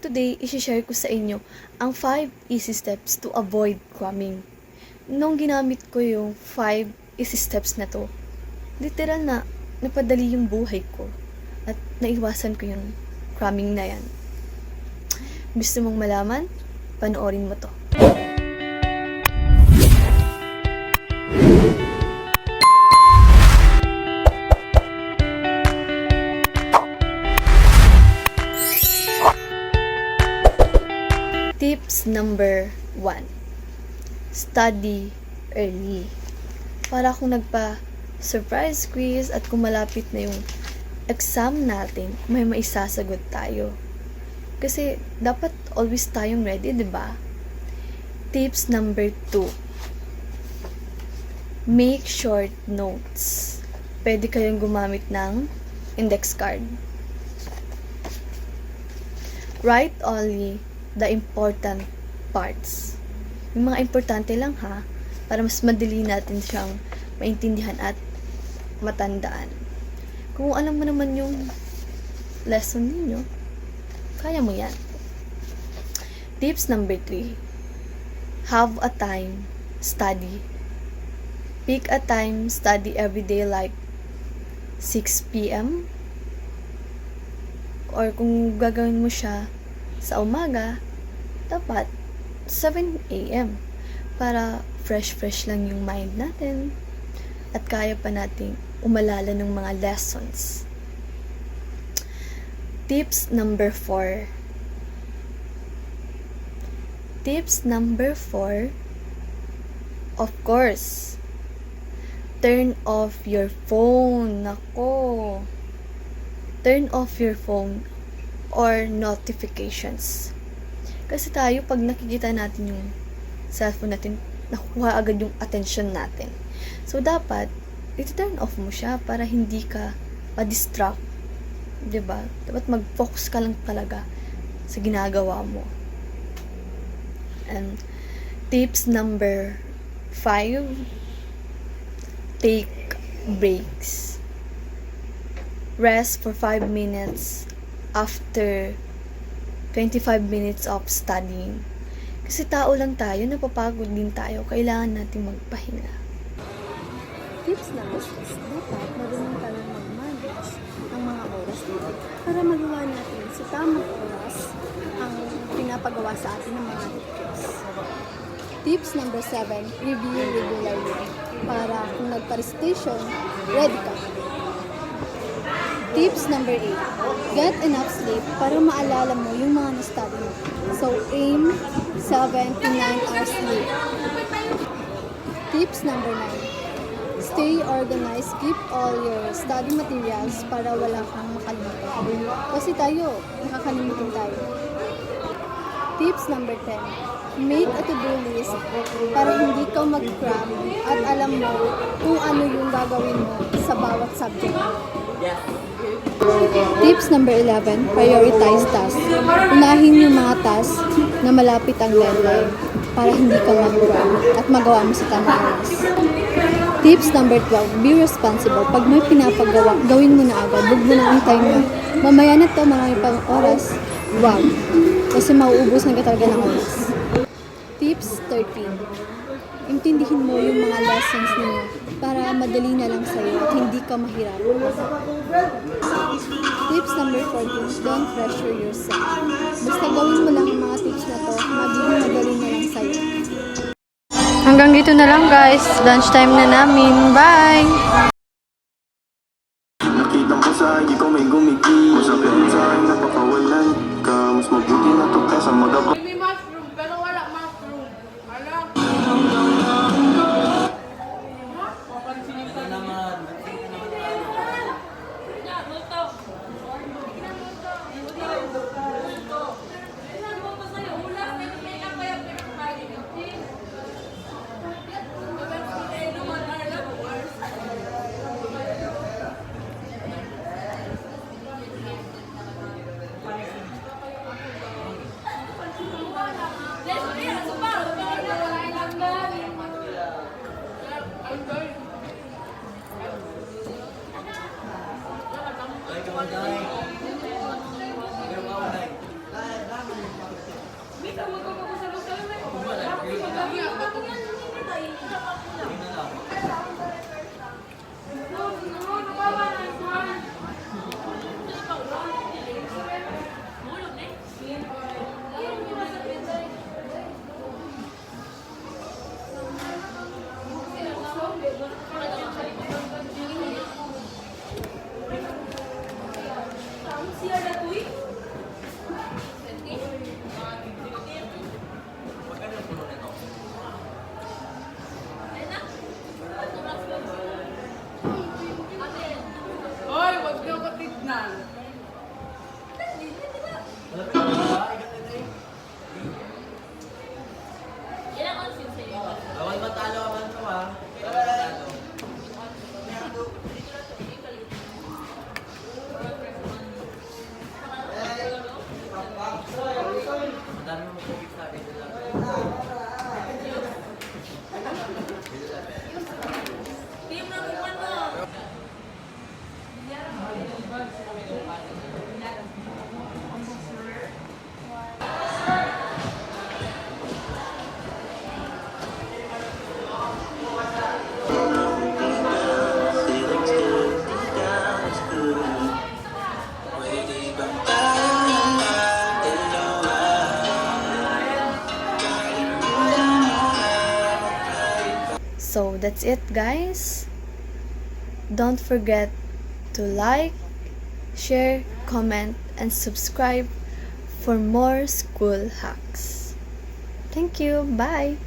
today, isi-share ko sa inyo ang 5 easy steps to avoid cramming. Nung ginamit ko yung 5 easy steps na to, literal na napadali yung buhay ko at naiwasan ko yung cramming na yan. Gusto mong malaman? Panoorin mo to. Tips number 1. Study early. Para kung nagpa-surprise quiz at kung malapit na yung exam natin, may maisasagot tayo. Kasi dapat always tayong ready, di ba? Tips number 2. Make short notes. Pwede kayong gumamit ng index card. Write only the important parts. Yung mga importante lang ha, para mas madali natin siyang maintindihan at matandaan. Kung alam mo naman yung lesson ninyo, kaya mo yan. Tips number 3. Have a time, study. Pick a time, study every day like 6 p.m. Or kung gagawin mo siya sa umaga, dapat 7 a.m. para fresh lang yung mind natin at kaya pa nating umalala ng mga lessons. Tips number 4. Tips number 4, of course, turn off your phone. Nako. Turn off your phone or notifications. Kasi tayo, pag nakikita natin yung cellphone natin, nakuha agad yung attention natin. So, dapat, i-turn off mo siya para hindi ka ma-distract. Diba? Dapat mag-focus ka lang talaga sa ginagawa mo. And, tips number 5, take breaks. Rest for 5 minutes after 25 minutes of studying. Kasi tao lang tayo, napapagod din tayo, kailangan natin magpahinga. Tips number 6, dapat marunong tayo mag-manage ng mga oras dito para magawa natin sa tamang oras ang pinapagawa sa atin ng mga teachers. Tips number 7, review regularly para kung nagpa-recitation, ready ka. Tips number 8, get enough sleep para maalala mo yung mga na-study mo. So, aim 7 to 9 hours sleep. Tips number 9, stay organized, keep all your study materials para wala kang makalimutan. Kasi tayo, nakakalimutan tayo. Tips number 10, make a to-do list para hindi ka mag-cram at alam mo kung ano yung gagawin mo sa bawat subject. Tips number 11, prioritize tasks. Unahin yung mga tasks na malapit ang deadline para hindi ka mag-cram at magawa mo sa tamang oras. Tips number 12, be responsible. Pag may pinapagawa, gawin mo na agad. Huwag mo na antayin mo. Mamaya na to, marami pang oras. Wag. Kasi mauubos na ka talaga ng oras. Tips 13, intindihin mo yung mga lessons ninyo para madali na lang sa'yo at hindi ka mahirap. Tips number 14, don't pressure yourself. Basta gawin mo lang ang mga tips na to, magiging madali na lang sa'yo. Hanggang dito na lang guys. Lunchtime na namin. Bye! Nakita mo sa ikaw may gumiti. Masakit sa akin napakawalan ka. Mas mabuti na to ka sa magaba. May mushroom, pero wala mushroom. Alam? Papansinin ka naman. Hoy, wag niyo ko tignan. Bawal matalo ang ano ah. Bawal matalo. Madami mo tubig sa akin nila. So that's it, guys. Don't forget to like, share, comment, and subscribe for more school hacks. Thank you. Bye.